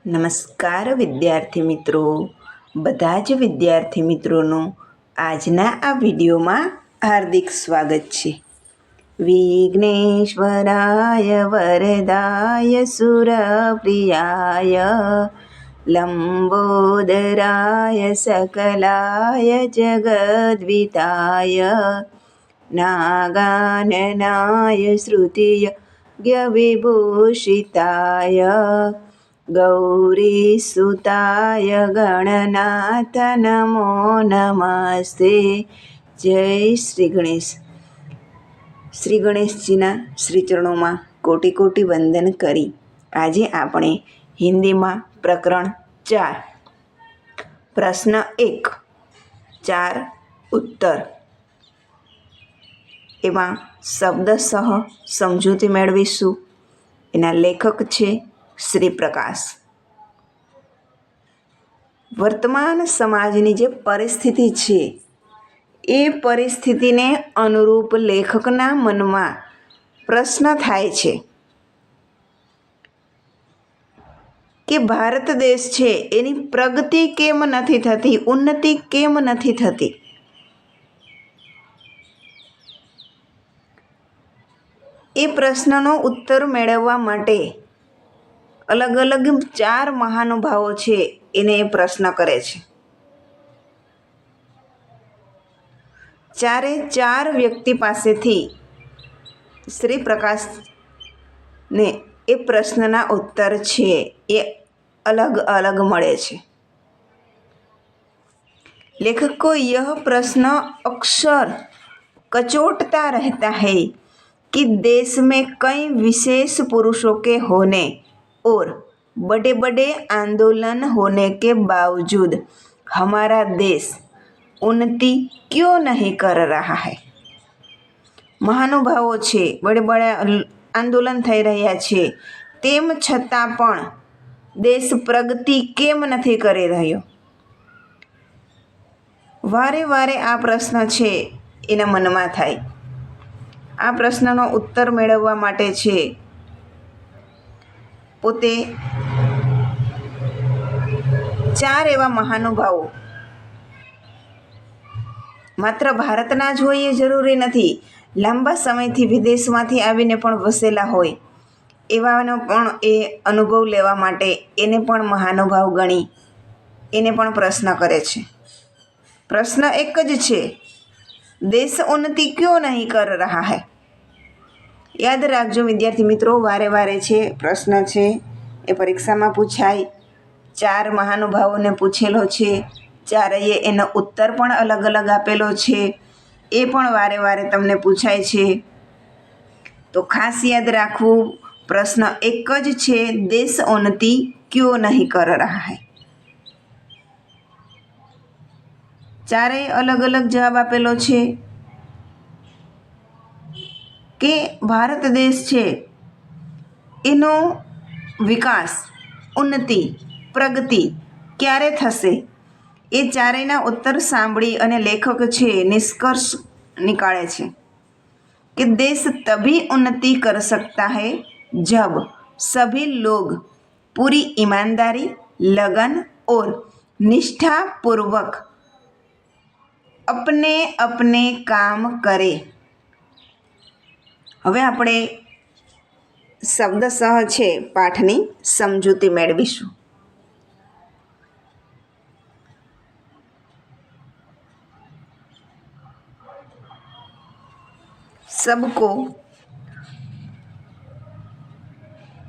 નમસ્કાર વિદ્યાર્થી મિત્રો, બધા જ વિદ્યાર્થી મિત્રોનું આજના આ વિડીયોમાં હાર્દિક સ્વાગત છે. વિઘ્નેશ્વરાય વરદાય સુરપ્રિયાય લંબોદરાય સકલાય જગદ્વિતાય નાગાનનાય શ્રુતિય વિભૂષિતાય ગૌરીસુતાય ગણનાથ નમો નમસ્તે. જય શ્રી ગણેશ. શ્રી ગણેશજીના શ્રીચરણોમાં કોટી કોટી વંદન કરી આજે આપણે હિન્દીમાં પ્રકરણ 4 પ્રશ્ન 1 4 ઉત્તર એમાં શબ્દસહ સમજૂતી મેળવીશું. એના લેખક છે શ્રી પ્રકાશ. વર્તમાન સમાજની જે પરિસ્થિતિ છે એ પરિસ્થિતિને અનુરૂપ લેખકના મનમાં પ્રશ્ન થાય છે કે ભારત દેશ છે એની પ્રગતિ કેમ નથી થતી, ઉન્નતિ કેમ નથી થતી. એ પ્રશ્નનો ઉત્તર મેળવવા માટે અલગ અલગ 4 મહાનુભાવો છે એને એ પ્રશ્ન કરે છે. 4 વ્યક્તિ પાસેથી શ્રી પ્રકાશને એ પ્રશ્નના ઉત્તર છે એ અલગ અલગ મળે છે. लेखक को यह प्रश्न अक्सर कचोटता रहता है कि देश में कई विशेष पुरुषों के होने और बड़े बड़े आंदोलन होने के बावजूद हमारा देश उन्नति क्यों नहीं कर रहा है. મહાનુભાવો છે, બડે બડે આંદોલન થઈ રહ્યા છે, તેમ છતાં પણ દેશ પ્રગતિ કેમ નથી કરી રહ્યો. વારે વારે આ પ્રશ્ન છે એના મનમાં થાય. આ પ્રશ્નનો ઉત્તર મેળવવા માટે છે પોતે 4 એવા મહાનુભાવો માત્ર ભારતના જ હોય એ જરૂરી નથી, લાંબા સમયથી વિદેશમાંથી આવીને પણ વસેલા હોય એવાનો પણ એ અનુભવ લેવા માટે એને પણ મહાનુભાવ ગણી એને પણ પ્રશ્ન કરે છે. પ્રશ્ન એક જ છે, દેશ ઉન્નતિ ક્यों નહીં કર રહા હૈ. યાદ રાખજો વિદ્યાર્થી મિત્રો, વારે વારે છે પ્રશ્ન છે એ પરીક્ષામાં પૂછાય. 4 મહાનુભાવોને પૂછેલો છે, 4એ એનો ઉત્તર પણ અલગ અલગ આપેલો છે, એ પણ વારે વારે તમને પૂછાય છે. તો ખાસ યાદ રાખવું, પ્રશ્ન એક જ છે, દેશ ઉન્નતિ ક્यों નહીં કર રહા હૈ. 4એ અલગ અલગ જવાબ આપેલો છે કે ભારત દેશ છે એનો વિકાસ, ઉન્નતિ, પ્રગતિ ક્યારે થશે. એ 4ના ઉત્તર સાંભળી અને લેખક છે નિષ્કર્ષ નિકાળે છે कि देश तभी उन्नति कर सकता है जब सभी लोग पूरी ईमानदारी, लगन और निष्ठा पूर्वक अपने अपने काम करे. હવે આપણે શબ્દસહ છે પાઠની સમજૂતી મેળવીશું.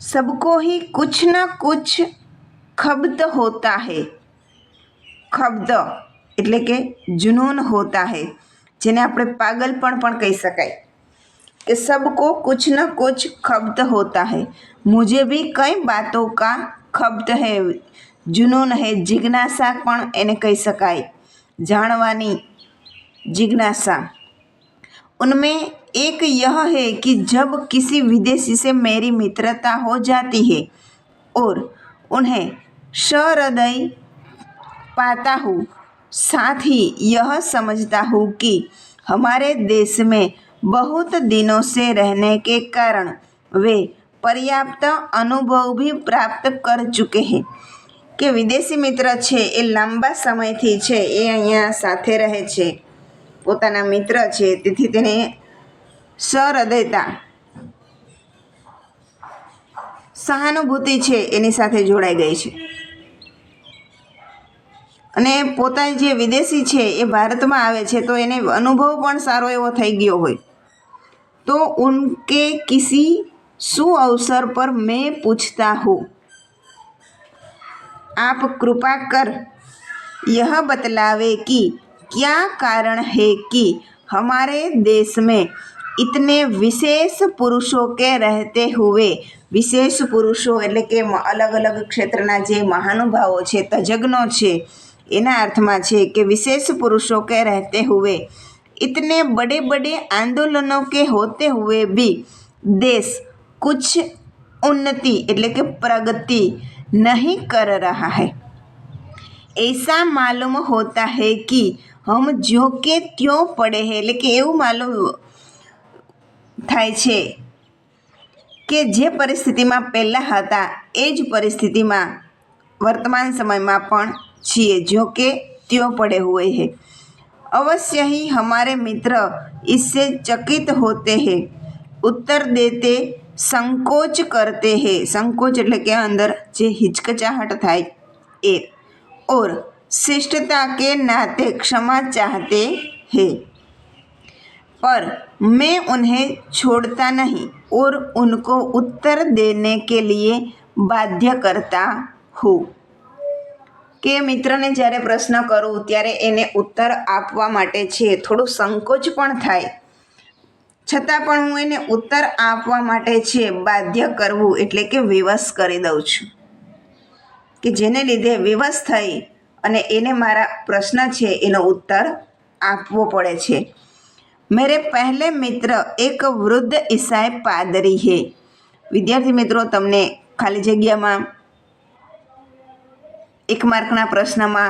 सबको ही कुछ ना कुछ खब्त होता है. खब्त એટલે કે जुनून होता है, જેને આપણે પાગલપણ પણ કહી શકાય कि सबको कुछ न कुछ खब्त होता है. मुझे भी कई बातों का खब्त है, जुनून है, जिज्ञासा પણ એને કહી શકાય, જાણવાની जिज्ञासा. उनमें एक यह है कि जब किसी विदेशी से मेरी मित्रता हो जाती है और उन्हें सहृदय पाता हूँ, साथ ही यह समझता हूँ कि हमारे देश में बहुत दिनों से रहने के कारण वे पर्याप्त अनुभव भी प्राप्त कर चुके हैं કે વિદેશી મિત્ર છે એ લાંબા સમયથી છે એ અહીંયા સાથે રહે છે, પોતાના મિત્ર છે, તેથી તેને સહૃદયતા સહાનુભૂતિ છે એની સાથે જોડાઈ ગઈ છે અને પોતા જે વિદેશી છે એ ભારતમાં આવે છે તો એને અનુભવ પણ સારો એવો થઈ ગયો હોય तो उनके किसी सुअवसर पर मैं पूछता हूँ, आप कृपा कर यह बतलावे कि क्या कारण है कि हमारे देश में इतने विशेष पुरुषों के रहते हुए, विशेष पुरुषों એટલે કે અલગ અલગ ક્ષેત્રના જે મહાનુભાવો છે, તજજ્ઞો છે, એના અર્થમાં છે કે વિશેષ પુરુષો કે રહેતે હુએ इतने बड़े बड़े आंदोलनों के होते हुए भी देश कुछ उन्नति એટલે કે प्रगति नहीं कर रहा है। ऐसा मालूम होता है कि हम जो के त्यों पड़े हैं એટલે કે એવું માલુમ થાય છે કે જે પરિસ્થિતિમાં પહેલાં હતા એ જ પરિસ્થિતિમાં વર્તમાન સમયમાં પણ છીએ, જો કે ત્यों पड़े हुए हैं। अवश्य ही हमारे मित्र इससे चकित होते हैं, उत्तर देते संकोच करते हैं, संकोच એટલે કે અંદર જે हिचकिचाहट થાય એ, और शिष्टता के नाते क्षमा चाहते हैं, पर मैं उन्हें छोड़ता नहीं और उनको उत्तर देने के लिए बाध्य करता हूँ કે મિત્રને જ્યારે પ્રશ્ન કરું ત્યારે એને ઉત્તર આપવા માટે છે થોડું સંકોચ પણ થાય, છતાં પણ હું એને ઉત્તર આપવા માટે છે બાધ્ય કરવું એટલે કે વિવશ કરી દઉં છું, કે જેને લીધે વિવશ થઈ અને એને મારા પ્રશ્ન છે એનો ઉત્તર આપવો પડે છે। मेरे पहले मित्र एक वृद्ध ईसाई पादरी है। વિદ્યાર્થી મિત્રો, તમને ખાલી જગ્યામાં 1 માર્કના પ્રશ્નમાં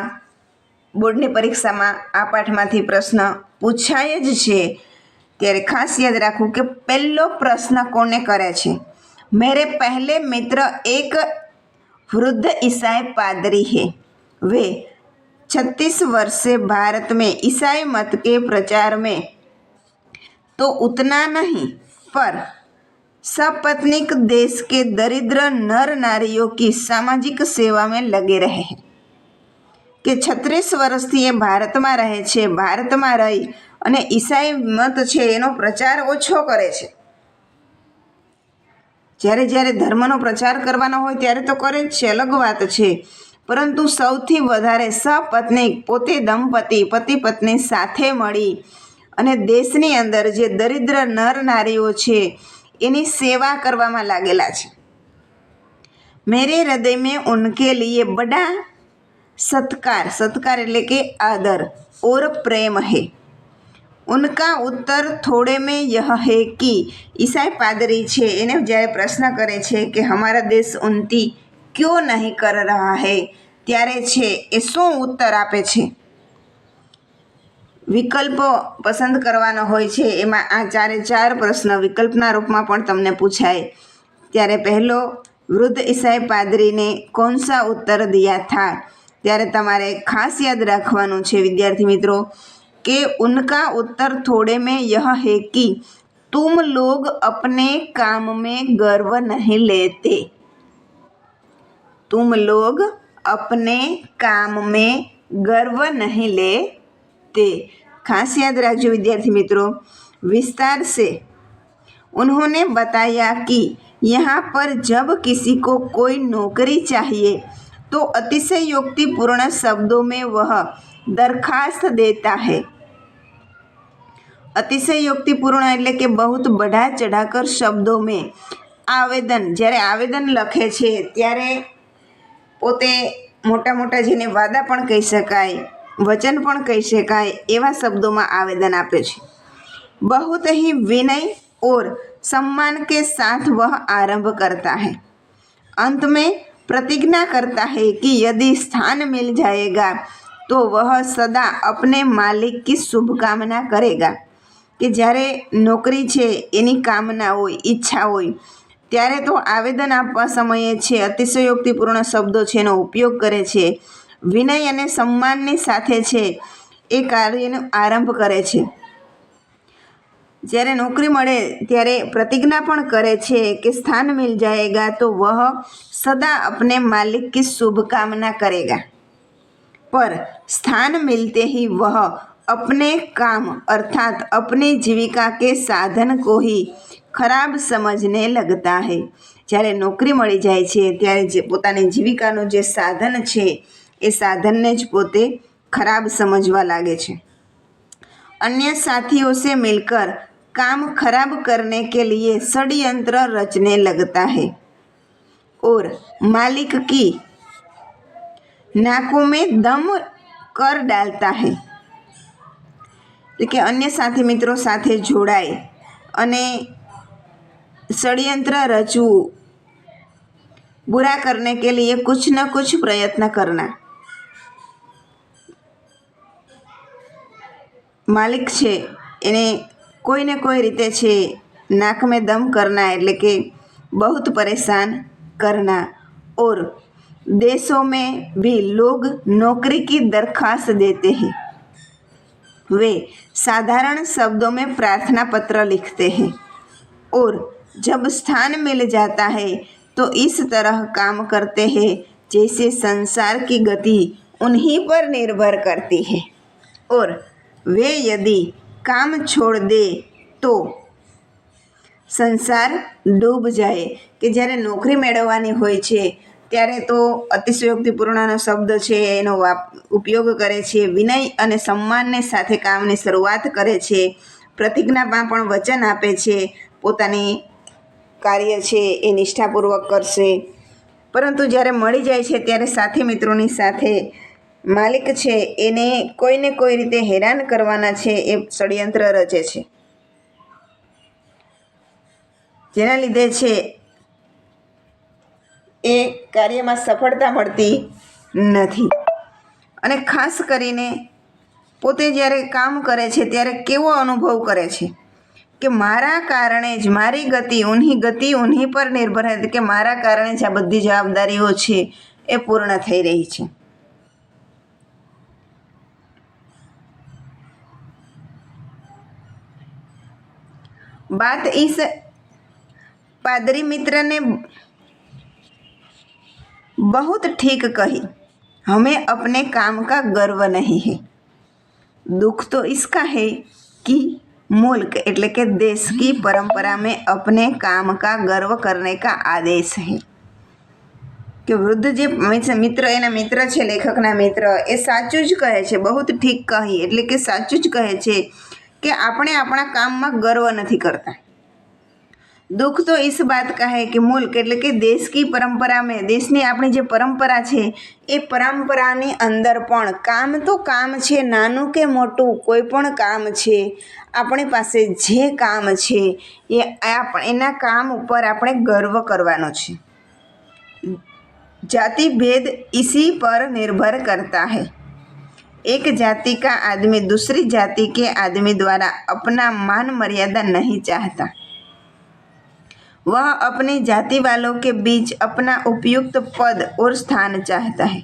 બોર્ડની પરીક્ષામાં આ પાઠમાંથી પ્રશ્ન પૂછાય જ છે, ત્યારે ખાસ યાદ રાખવું કે પહેલો પ્રશ્ન કોને કરે છે। मेरे पहले मित्र एक वृद्ध ईसाई पादरी है, वे 36 वर्ष से भारत में ईसाई मत के प्रचार में तो उतना नहीं पर सपत्नीक देश के दरिद्र नर नारियों की सामाजिक सेवा में लगे रहे हैं કે 36 વર્ષથી એ ભારતમાં રહે છે, ભારતમાં રહી અને ઈસાઈ મત છે એનો પ્રચાર ઓછો કરે છે। જ્યારે જ્યારે ધર્મનો પ્રચાર કરવાનો હોય ત્યારે તો કરે જ છે, અલગ વાત છે, પરંતુ સૌથી વધારે સપત્નીક પોતે દંપતી પતિ પત્ની સાથે મળી અને દેશની અંદર જે દરિદ્ર નર નારીઓ છે એની સેવા કરવામાં लागेला છે। मेरे हृदय में उनके लिए बड़ा सत्कार, सत्कार એટલે કે आदर और प्रेम है। उनका उत्तर थोड़े में यह है कि ईसाई पादरी છે એને જ્યારે પ્રશ્ન કરે છે કે हमारा देश उन्नति क्यों नहीं कर रहा है ત્યારે છે એ શું ઉત્તર આપે છે। વિકલ્પ પસંદ કરવાનો હોય છે, એમાં આ 4 પ્રશ્ન વિકલ્પના રૂપમાં પણ તમને પૂછાય। ત્યારે પહેલો વૃદ્ધ ईसाई पादरी ने कौन सा उत्तर दिया था, ત્યારે તમારે ખાસ યાદ રાખવાનું છે વિદ્યાર્થી મિત્રો કે उनका उत्तर थोड़े में यह है कि तुम लोग अपने काम में गर्व नहीं लेते, तुम लोग अपने काम में गर्व नहीं लेते। खास याद रखिए विद्यार्थी मित्रों, विस्तार से उन्होंने बताया कि यहाँ पर जब किसी को कोई नौकरी चाहिए तो अतिशयोक्तिपूर्ण शब्दों में वह दरखास्त देता है। अतिशयोक्तिपूर्ण એટલે કે बहुत बढ़ा चढ़ाकर शब्दों में આવેદન, જ્યારે આવેદન લખે છે ત્યારે પોતે મોટા મોટા જેને વાદા પણ કહી શકાય, વચન પણ કહી શકાય એવા શબ્દોમાં આવેદન આપે છે। बहुत ही विनय और सम्मान के साथ वह आरंभ करता है। अंत में प्रतिज्ञा करता है कि यदि स्थान मिल जाएगा तो वह सदा अपने मालिक की शुभकामना करेगा। કે જ્યારે નોકરી છે એની કામના હોય, ઈચ્છા હોય ત્યારે તો આવેદન આપવા સમયે છે અતિશયોક્તિપૂર્ણ શબ્દો છે એનો ઉપયોગ કરે છે. વિનય અને સન્માનની સાથે છે એ કાર્યનો આરંભ કરે છે. જ્યારે નોકરી મળે ત્યારે પ્રતિજ્ઞા પણ કરે છે કે સ્થાન મિલ જાएगा तो वह सदा अपने मालिक की शुभकामना करेगा, पर स्थान मिलते ही वह अपने काम अर्थात अपनी जीविका के साधन को ही खराब समझने लगता है. જ્યારે નોકરી મળી જાય છે ત્યારે જે પોતાની જીવિકાનું જે સાધન છે એ સાધનને જ પોતે ખરાબ સમજવા લાગે છે. अन्य साथियों से मिलकर काम खराब करने के लिए षड्यंत्र रचने लगता है और मालिक की नाकों में दम कर डालता है. એટલે કે અન્ય સાથી મિત્રો સાથે જોડાય અને ષड्यंत्र रचવું, बुरा करने के लिए कुछ न कुछ प्रयत्न करना. માલિક છે એને कोई न कोई रीते छे नाक में दम करना એટલે કે बहुत परेशान करना. और देशों में भी लोग नौकरी की दरख्वास्त देते हैं. वे साधारण शब्दों में प्रार्थना पत्र लिखते हैं और जब स्थान मिल जाता है तो इस तरह काम करते हैं जैसे संसार की गति उन्हीं पर निर्भर करती है और वे यदि काम छोड़ दे तो સંસાર ડૂબ જાય. કે જ્યારે નોકરી મેળવવાની હોય છે ત્યારે તો અતિશયોક્તિપૂર્ણનો શબ્દ છે એનો ઉપયોગ કરે છે. વિનય અને સન્માનને સાથે કામની શરૂઆત કરે છે. પ્રતિજ્ઞામાં પણ વચન આપે છે પોતાની કાર્ય છે એ નિષ્ઠાપૂર્વક કરશે. પરંતુ જ્યારે મળી જાય છે ત્યારે સાથી મિત્રોની સાથે માલિક છે એને કોઈને કોઈ રીતે હેરાન કરવાના છે એ ષડયંત્ર રચે છે, જેના લીધે છે એ કાર્યમાં સફળતા મળતી નથી. અને ખાસ કરીને પોતે જ્યારે કામ કરે છે ત્યારે કેવો અનુભવ કરે છે કે મારા કારણે જ મારી ગતિ ઉન્हीं પર નિર્ભર હતી, કે મારા કારણે જ આ બધી જવાબદારીઓ છે એ પૂર્ણ થઈ રહી છે. बात इस पादरी मित्र ने बहुत ठीक कही. हमें अपने काम का गर्व नहीं है. दुख तो इसका है कि मुल्क એટલે કે देश की परंपरा में अपने काम का गर्व करने का आदेश है. કે વૃદ્ધ જે મિત્ર એના મિત્ર છે, લેખકના મિત્ર, એ સાચું જ કહે છે. બહુ ઠીક કહી એટલે કે સાચું જ કહે છે કે આપણે આપણા કામમાં ગર્વ નથી કરતા. દુઃખ તો ઇસ બાત કા હૈ કે મુલ્ક એટલે કે દેશ કી પરંપરા મેં, દેશની આપણી જે પરંપરા છે એ પરંપરાની અંદર પણ કામ તો કામ છે, નાનું કે મોટું કોઈ પણ કામ છે, આપણી પાસે જે કામ છે એ એના કામ ઉપર આપણે ગર્વ કરવાનો છે. जाति भेद इसी पर निर्भर करता है. एक जाति का आदमी दूसरी जाति के आदमी द्वारा अपना मान मर्यादा नहीं चाहता. वह अपनी जाति वालों के बीच अपना उपयुक्त पद और स्थान चाहता है.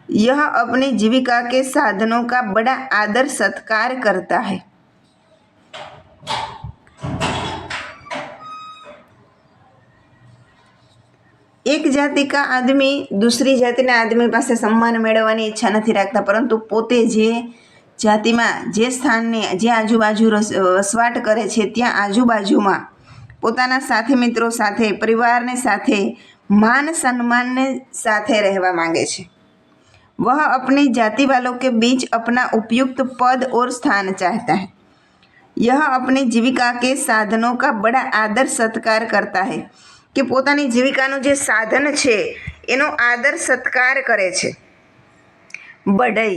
यह अपनी जीविका के साधनों का बड़ा आदर सत्कार करता है. એક જાતિ કા આદમી દૂસરી જાતિના આદમી પાસે સન્માન મેળવવાની ઈચ્છા નથી રાખતા, પરંતુ પોતે જે જાતિમાં જે સ્થાનની જે આજુબાજુ વસવાટ કરે છે ત્યાં આજુબાજુમાં પોતાના સાથી મિત્રો સાથે, પરિવારને સાથે मान सम्मान સાથે રહેવા માંગે છે. वह अपनी जाति वालों के बीच अपना उपयुक्त पद और स्थान चाहता है. यह अपनी जीविका के साधनों का बड़ा आदर सत्कार करता है. કે પોતાની જીવિકાનું જે સાધન છે એનો આદર સત્કાર કરે છે. बढ़ई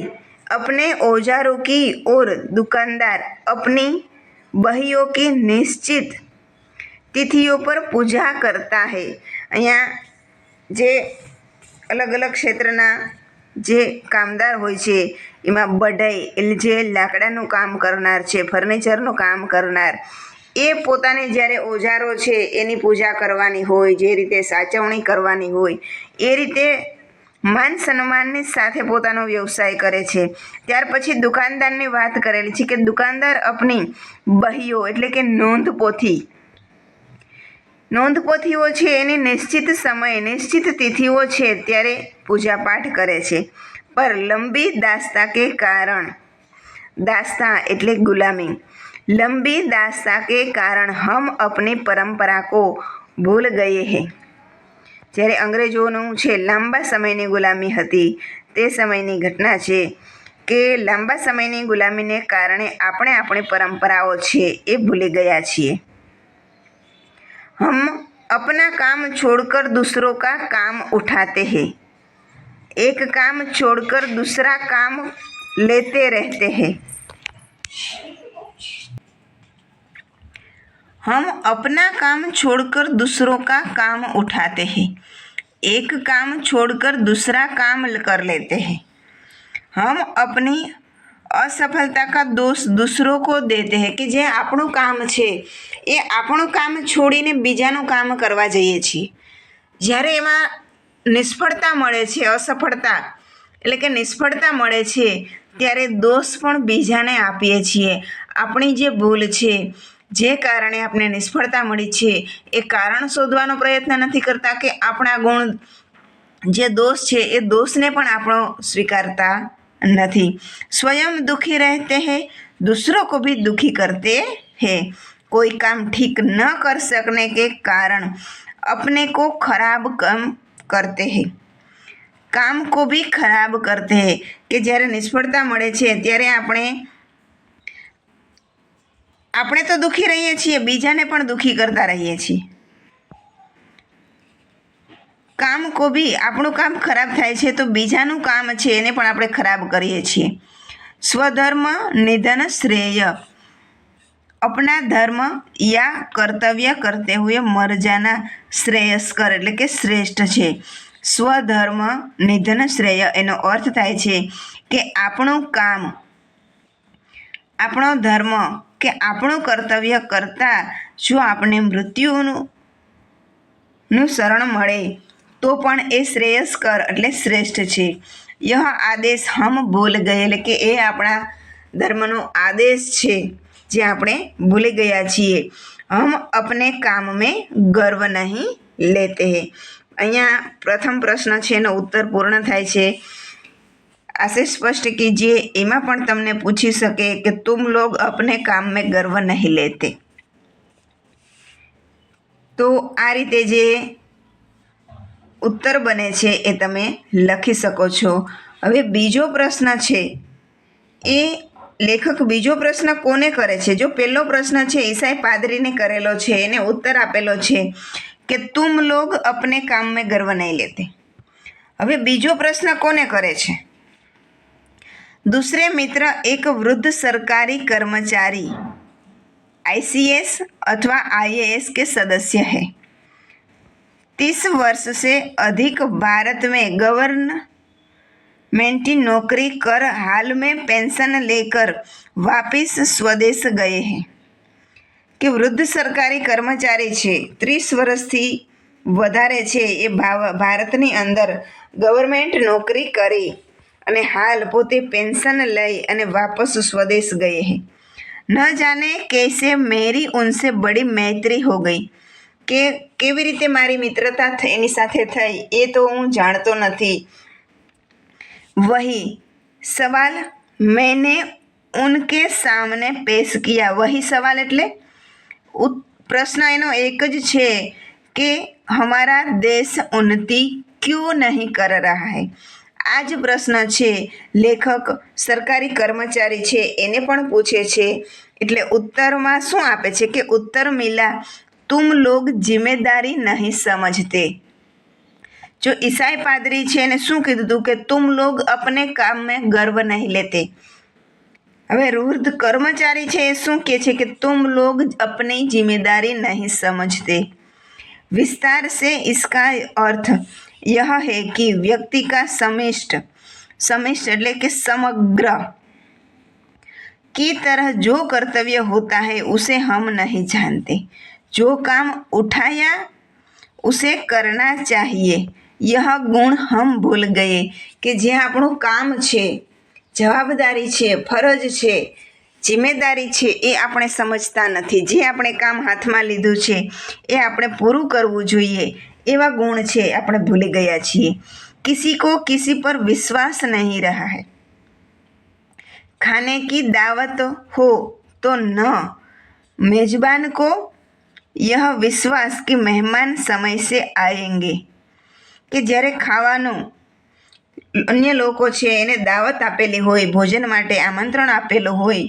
अपने औजारों की और दुकानदार अपनी बहियों की निश्चित तिथियों पर पूजा करता है. અહીંયા જે અલગ અલગ ક્ષેત્રના જે કામદાર હોય છે એમાં બઢઈ એટલે જે લાકડાનું કામ કરનાર છે, ફર્નિચરનું કામ કરનાર, એ પોતાને જ્યારે ઓજારો છે એની પૂજા કરવાની હોય, જે રીતે સાચવણી કરવાની હોય એ રીતે માન સન્માનની સાથે પોતાનો વ્યવસાય કરે છે. ત્યાર પછી દુકાનદારની વાત કરેલી છે કે દુકાનદાર આપની બહીઓ એટલે કે નોંધપોથીઓ છે એની નિશ્ચિત સમય નિશ્ચિત તિથિઓ છે ત્યારે પૂજાપાઠ કરે છે. પર લંબી દાસ્તા કે કારણ, દાસ્તા એટલે ગુલામી, લંબી दास्ता के कारण हम अपनी परंपरा को भूल गए हैं. જ્યારે અંગ્રેજોનું છે લાંબા સમયની ગુલામી હતી તે સમયની ઘટના છે કે લાંબા સમયની ગુલામીને કારણે આપણે આપણી પરંપરાઓ છે એ ભૂલી ગયા છીએ. हम अपना काम छोड़कर दूसरों का काम उठाते हैं. एक काम छोड़कर दूसरा काम लेते रहते हैं. हम अपना काम छोड़कर दूसरों का काम उठाते हैं. एक काम छोड़कर दूसरा काम कर लेते हैं. हम अपनी असफलता का दोष दूसरों को देते हैं. કે જે આપણું કામ છે એ આપણું કામ છોડીને બીજાનું કામ કરવા જઈએ છીએ. જ્યારે એમાં નિષ્ફળતા મળે છે, અસફળતા એટલે કે નિષ્ફળતા મળે છે ત્યારે દોષ પણ બીજાને આપીએ છીએ. આપણી જે ભૂલ છે, જે કારણે આપણે નિષ્ફળતા મળી છે એ કારણ શોધવાનો પ્રયત્ન નથી કરતા કે આપણા ગુણ જે દોષ છે એ દોષને પણ આપણો સ્વીકારતા નથી. स्वयं दुखी रहते हैं, दूसरों को भी दुखी करते हैं. कोई काम ठीक न कर सकने के कारण अपने को खराब काम करते हैं. કામ કો ભી ખરાબ કરતે હૈ. કે જ્યારે નિષ્ફળતા મળે છે ત્યારે આપણે તો દુઃખી રહીએ છીએ, બીજાને પણ દુઃખી કરતા રહીએ છીએ. કામ કો ભી, આપણું કામ ખરાબ થાય છે તો બીજાનું કામ છે એને પણ આપણે ખરાબ કરીએ છીએ. સ્વધર્મ નિધન શ્રેય, अपना धर्म या कर्तव्य करते हुए मर जाना श्रेयस्कर એટલે કે શ્રેષ્ઠ છે. સ્વધર્મ નિધન શ્રેય એનો અર્થ થાય છે કે આપણું કામ, આપણો ધર્મ કે આપણું કર્તવ્ય કરતાં જો આપણે મૃત્યુનું શરણ મળે તો પણ એ શ્રેયસ્કર એટલે શ્રેષ્ઠ છે. यह आदेश हम भूल गए એટલે કે એ આપણા ધર્મનો આદેશ છે જે આપણે ભૂલી ગયા છીએ. હમ અપને કામ મેં ગર્વ નહીં લેતે હૈ. અહીંયા પ્રથમ પ્રશ્ન છે એનો ઉત્તર પૂર્ણ થાય છે. આશે સ્પષ્ટ કીજીએ એમાં પણ તમને પૂછી શકે કે તુમ લોગ અપને કામ મેં ગર્વ નહીં લેતે. તો આ રીતે જે ઉત્તર બને છે એ તમે લખી શકો છો. હવે બીજો પ્રશ્ન છે એ લેખક બીજો પ્રશ્ન કોને કરે છે? જો પહેલો પ્રશ્ન છે ઈસાઈ પાદરીને કરેલો છે, એને ઉત્તર આપેલો છે કે તુમ લોગ અપને કામ મેં ગર્વ નહીં લેતે. હવે બીજો પ્રશ્ન કોને કરે છે? दूसरे मित्र एक वृद्ध सरकारी कर्मचारी ICS अथवा IAS के सदस्य है. 30 वर्ष से अधिक भारत में गवर्नमेंट की नौकरी कर हाल में पेंशन लेकर वापस स्वदेश गए हैं. કે વૃદ્ધ સરકારી કર્મચારી છે, 30 વર્ષથી વધારે છે, એ ભારતની અંદર ગવર્મેન્ટ નોકરી કરી અને હાલ પોતે પેન્શન લઈ અને વાપસ સ્વદેશ ગયે હે. ન જાને कैसे मेरी उनसे बड़ी मैत्री हो गई. કે કેવી રીતે મારી મિત્રતા એની સાથે થઈ એ તો હું જાણતો નથી. वही सवाल मैंने उनके सामने पेश किया. वही सवाल એટલે પ્રશ્ન એનો એક જ છે કે हमारा देश उन्नति क्यों नहीं कर रहा है. આ જ પ્રશ્ન છે લેખક સરકારી કર્મચારી છે એને પણ પૂછે છે. એટલે ઉત્તરમાં શું આપે છે કે ઉત્તર મિલા तुम लोग जिम्मेदारी नहीं समझते. जो ईसाई पादरी છે એને શું કીધું હતું કે तुम लोग अपने काम में गर्व नहीं लेते. હવે વૃદ્ધ કર્મચારી છે એ શું કહે છે કે तुम लोग अपनी जिम्मेदारी नहीं समझते. विस्तार से इसका अर्थ यह है कि व्यक्ति का समिष्ट એટલે કે સમગ્ર की तरह जो कर्तव्य होता है उसे हम नहीं जानते, जो काम उठाया उसे करना चाहिए, यह ગુણ હમ ભૂલ ગયે. કે જે આપણું કામ છે, જવાબદારી છે, ફરજ છે, જિમ્મેદારી છે, એ આપણે સમજતા નથી. જે આપણે કામ હાથમાં લીધું છે એ આપણે પૂરું કરવું જોઈએ, એવા ગુણ છે આપણે ભૂલી ગયા છીએ. કિસી કો કિસી પર વિશ્વાસ નહીં રહા है, खाने की दावत हो तो न मेजबान को यह विश्वास कि મહેમાન સમય से आएंगे. કે જ્યારે ખાવાનું અન્ય લોકો છે એને દાવત આપેલી હોય, ભોજન માટે આમંત્રણ આપેલું હોય,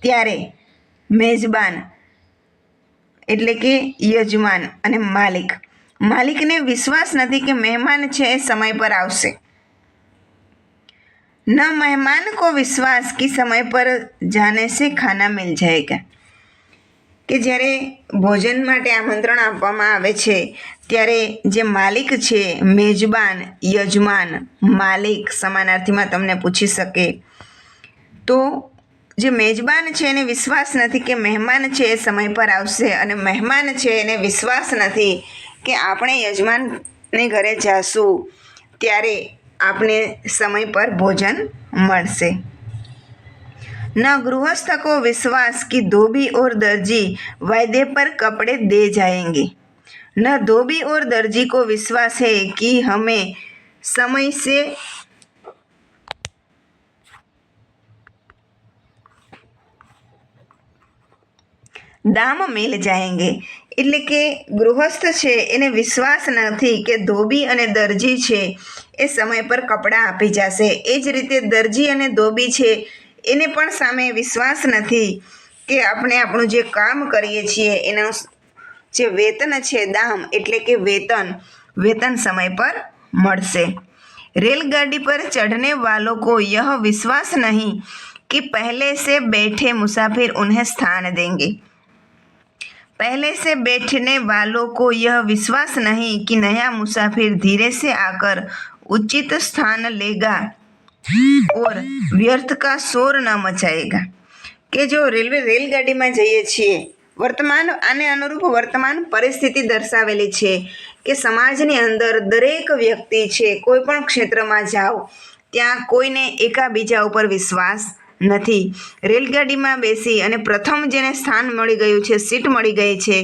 ત્યારે મેજબાન એટલે કે યજમાન અને માલિકને વિશ્વાસ નથી કે મહેમાન છે એ સમય પર આવશે. ન મહેમાન કો વિશ્વાસ કે સમય પર જાને સે ખાના મિલ જાયેગા. કે જ્યારે ભોજન માટે આમંત્રણ આપવામાં આવે છે ત્યારે જે માલિક છે, મેજબાન, યજમાન, માલિક સમાનાર્થીમાં તમને પૂછી શકે, તો જે મેજબાન છે એને વિશ્વાસ નથી કે મહેમાન છે એ સમય પર આવશે, અને મહેમાન છે એને વિશ્વાસ નથી કે આપણે યજમાનને ઘરે જાશું ત્યારે આપણે સમય પર ભોજન મળશે. न गृहस्थ को विश्वास कि धोबी और दर्जी वायदे पर कपड़े दे जाएंगे, न धोबी और दर्जी को विश्वास है कि हमें समय से દામ મિલ જાયેંગે. એટલે કે ગૃહસ્થ છે એને વિશ્વાસ નથી કે ધોબી અને દરજી છે એ સમય પર કપડાં આપી જશે. એ જ રીતે દરજી અને ધોબી છે એને પણ સામે વિશ્વાસ નથી કે આપણે આપણું જે કામ કરીએ છીએ એનું જે વેતન છે, દામ એટલે કે વેતન સમય પર મળશે. રેલગાડી પર ચढ़ने वालों को यह विश्वास नहीं कि पहले से बैठे मुसाफिर उन्हें स्थान देंगे. पहले से बैठने वालों को यह विश्वास नहीं कि नया मुसाफिर धीरे से आकर उचित स्थान लेगा और व्यर्थ का शोर न मचाएगा. કે જો રેલગાડીમાં જઈએ છીએ, આને અનુરૂપ વર્તમાન પરિસ્થિતિ દર્શાવેલી છે કે સમાજની અંદર દરેક વ્યક્તિ છે, કોઈ પણ ક્ષેત્રમાં જાઓ ત્યાં કોઈને એકાબીજા ઉપર વિશ્વાસ નથી. રેલગાડીમાં બેસી અને પ્રથમ જેને સ્થાન મળી ગયું છે, સીટ મળી ગઈ છે,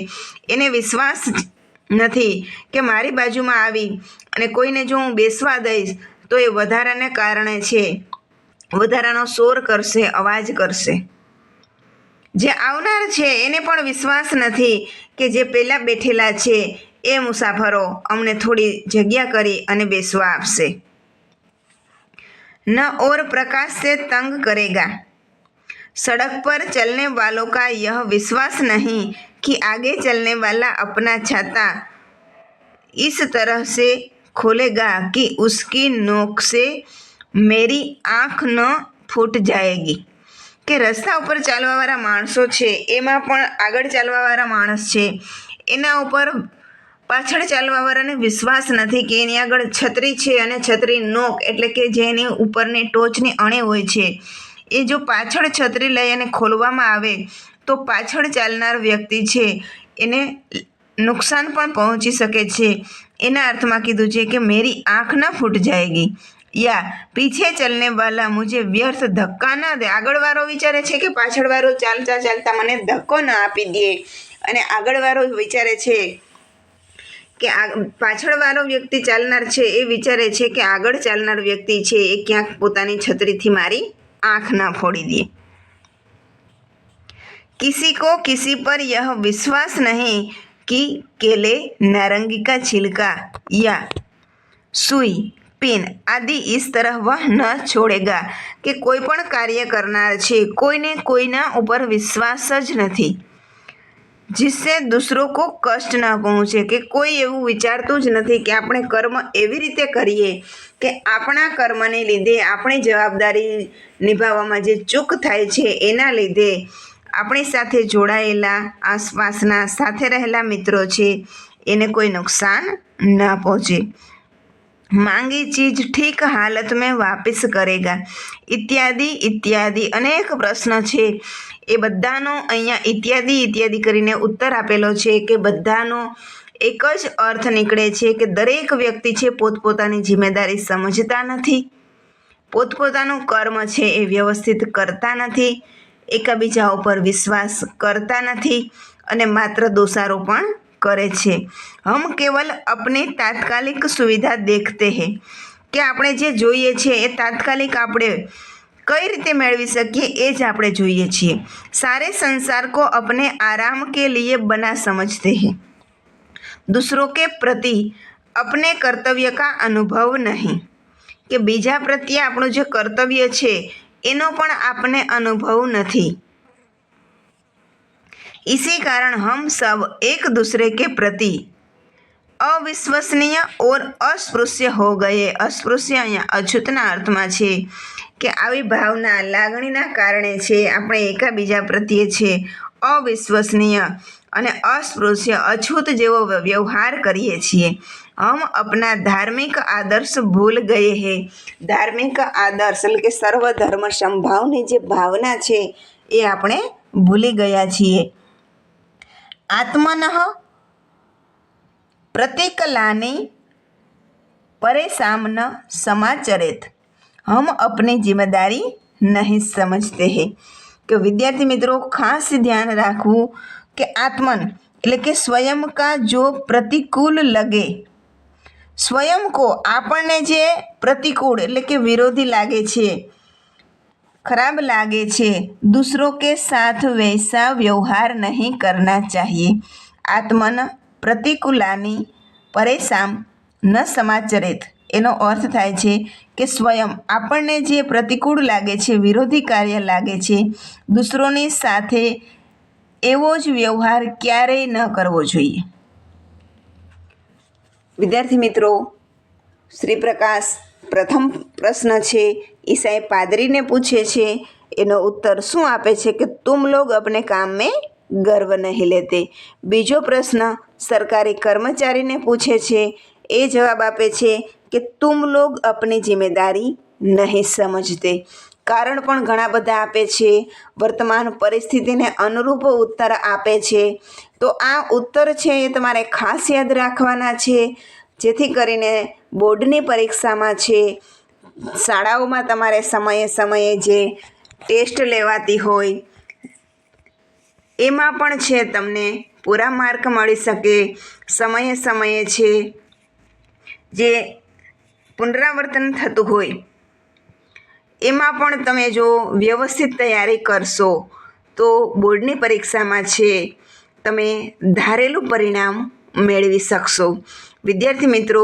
એને વિશ્વાસ નથી કે મારી બાજુમાં આવી અને કોઈને જો હું બેસવા દઈશ તો એ વધારાને કારણે છે વધારાનો શોર કરશે, અવાજ કરશે. જે આવનાર છે એને પણ વિશ્વાસ નથી કે જે પહેલાં બેઠેલા છે એ મુસાફરો અમને થોડી જગ્યા કરી અને બેસવા આપશે. न और प्रकाश से तंग करेगा. सड़क पर चलने वालों का यह विश्वास नहीं कि आगे चलने वाला अपना छाता इस तरह से खोलेगा कि उसकी नोक से मेरी आँख न फूट जाएगी. કે રસ્તા ઉપર ચાલવાવાળા માણસો છે એમાં પણ આગળ ચાલવાવાળા માણસ છે એના ઉપર પાછળ ચાલવાવાળાને વિશ્વાસ નથી કે એની આગળ છત્રી છે અને છત્રી નોક એટલે કે જેની ઉપરની ટોચની અણે હોય છે, એ જો પાછળ છત્રી લઈ અને ખોલવામાં આવે તો પાછળ ચાલનાર વ્યક્તિ છે એને નુકસાન પણ પહોંચી શકે છે. એના અર્થમાં કીધું છે કે મેરી આંખ ન ફૂટ જાયેગી, યા પીછે ચલને વાલા મુझे વ્યર્થ ધક્કા ના દે. આગળવાળો વિચારે છે કે પાછળવાળો ચાલતા ચાલતા મને ધક્કો ન આપી દે, અને આગળવાળો વિચારે છે કે પાછળવાળો વ્યક્તિ ચાલનાર છે એ વિચારે છે કે આગળ ચાલનાર વ્યક્તિ છે એ ક્યાંક પોતાની છત્રીથી મારી આંખ ના ફોડી દે. किसी को किसी पर यह विश्वास नहीं कि केले, नारंगी का छिलका या सुई, पिन आदि इस तरह वह न छोड़ेगा. કે કોઈ પણ કાર્ય કરનાર છે કોઈને કોઈના ઉપર વિશ્વાસ જ નથી, जिससे दूसरों को कष्ट न पहुँचे. કે કોઈ એવું વિચારતું જ નથી કે આપણે કર્મ એવી રીતે કરીએ કે આપણા કર્મને લીધે આપણી જવાબદારી નિભાવવામાં જે ચૂક થાય છે એના લીધે આપણી સાથે જોડાયેલા આસપાસના સાથે રહેલા મિત્રો છે એને કોઈ નુકસાન ન પહોંચે. मांगी चीज ठीक हालत में वापस करेगा इत्यादि इत्यादि अनेक प्रश्न છે એ બધાનો અહીંયા ઇત્યાદિ ઇત્યાદિ કરીને ઉત્તર આપેલો છે કે બધાનો એક જ અર્થ નીકળે છે કે દરેક વ્યક્તિ છે પોતપોતાની જિમ્મેદારી સમજતા નથી, પોતપોતાનું કર્મ છે એ વ્યવસ્થિત કરતા નથી, એકબીજા ઉપર વિશ્વાસ કરતા નથી અને માત્ર દોષારોપણ કરે છે। હમ કેવલ अपनी તાત્કાલિક સુવિધા દેખતે હૈ કે આપણે જે જોઈએ છીએ એ તાત્કાલિક આપણે કઈ રીતે મેળવી શકીએ એ જ આપણે જોઈએ છીએ। સારે સંસાર को अपने आराम के लिए बना समझते हैं, दूसरों के प्रति अपने कर्तव्य का अनुभव नहीं કે બીજા પ્રત્યે આપણું જે કર્તવ્ય છે એનો પણ આપણને અનુભવ નથી। इसी कारण हम सब एक दूसरे के प्रति अविश्वसनीय और अस्पृश्य हो गए। अस्पृश्य અહીંયા અછૂતના અર્થમાં છે કે આવી ભાવના લાગણીના કારણે છે આપણે એકાબીજા પ્રત્યે છે અવિશ્વસનીય અને અસ્પૃશ્ય અછૂત જેવો વ્યવહાર કરીએ છીએ। हम अपना धार्मिक आदर्श भूल गए हैं। धार्मिक आदर्श એટલે કે સર્વધર્મ સંભાવની જે ભાવના છે એ આપણે ભૂલી ગયા છીએ। आत्मनः प्रतिकलानि परेशान न समाचरेत हम अपनी जिम्मेदारी नहीं समझते हैं કે વિદ્યાર્થી મિત્રો ખાસ ધ્યાન રાખવું કે આત્મન એટલે કે સ્વયં કા જો પ્રતિકૂલ લગે, સ્વયં કો આપણને જે પ્રતિકૂળ એટલે કે વિરોધી લાગે છે, खराब लागे छे, दूसरों के साथ वैसा व्यवहार नहीं करना चाहिए। आत्मन प्रतिकूलानी परेशान न समाचरित એનો અર્થ થાય છે કે સ્વયં આપણને જે પ્રતિકૂળ લાગે છે, વિરોધી કાર્ય લાગે છે, દૂસરોની સાથે એવો જ વ્યવહાર ક્યારેય ન કરવો જોઈએ। વિદ્યાર્થી મિત્રો, શ્રીપ્રકાશ પ્રથમ પ્રશ્ન છે એ સાહેબ પાદરીને પૂછે છે, એનો ઉત્તર શું આપે છે કે तुम लोग अपने काम में गर्व नहीं लेते। બીજો પ્રશ્ન સરકારી કર્મચારીને પૂછે છે, એ જવાબ આપે છે કે तुम लोग अपनी जिम्मेदारी नहीं समझते। કારણ પણ ઘણા બધા આપે છે, વર્તમાન પરિસ્થિતિને અનુરૂપ ઉત્તર આપે છે। તો આ ઉત્તર છે એ તમારે ખાસ યાદ રાખવાના છે, જેથી કરીને બોર્ડની પરીક્ષામાં છે, શાળાઓમાં તમારે સમયે સમયે જે ટેસ્ટ લેવાતી હોય એમાં પણ છે તમને પૂરા માર્ક મળી શકે। સમયે સમયે છે જે પુનરાવર્તન થતું હોય એમાં પણ તમે જો વ્યવસ્થિત તૈયારી કરશો તો બોર્ડની પરીક્ષામાં છે તમે ધારેલું પરિણામ મેળવી શકશો। વિદ્યાર્થી મિત્રો,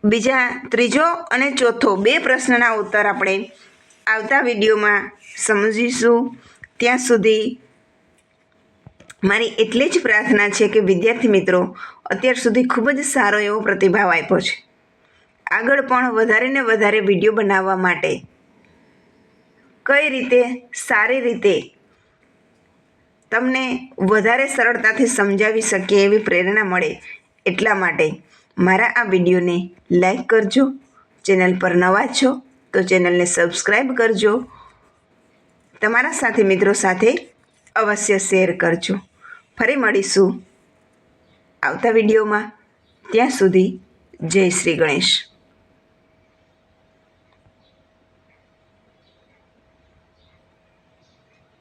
બીજા ત્રીજો અને ચોથો બે પ્રશ્નના ઉત્તર આપણે આવતા વિડીયોમાં સમજીશું। ત્યાં સુધી મારી એટલી જ પ્રાર્થના છે કે વિદ્યાર્થી મિત્રો અત્યાર સુધી ખૂબ જ સારો એવો પ્રતિભાવ આપ્યો છે। આગળ પણ વધારે ને વધારે વિડીયો બનાવવા માટે કઈ રીતે સારી રીતે તમને વધારે સરળતાથી સમજાવી શકીએ એવી પ્રેરણા મળે એટલા માટે મારા આ વિડીયોને લાઈક કરજો। ચેનલ પર નવા છો તો ચેનલને સબસ્ક્રાઈબ કરજો। તમારા સાથે મિત્રો સાથે અવશ્ય શેર કરજો। ફરી મળીશું આવતા વિડીયોમાં। ત્યાં સુધી જય શ્રી ગણેશ।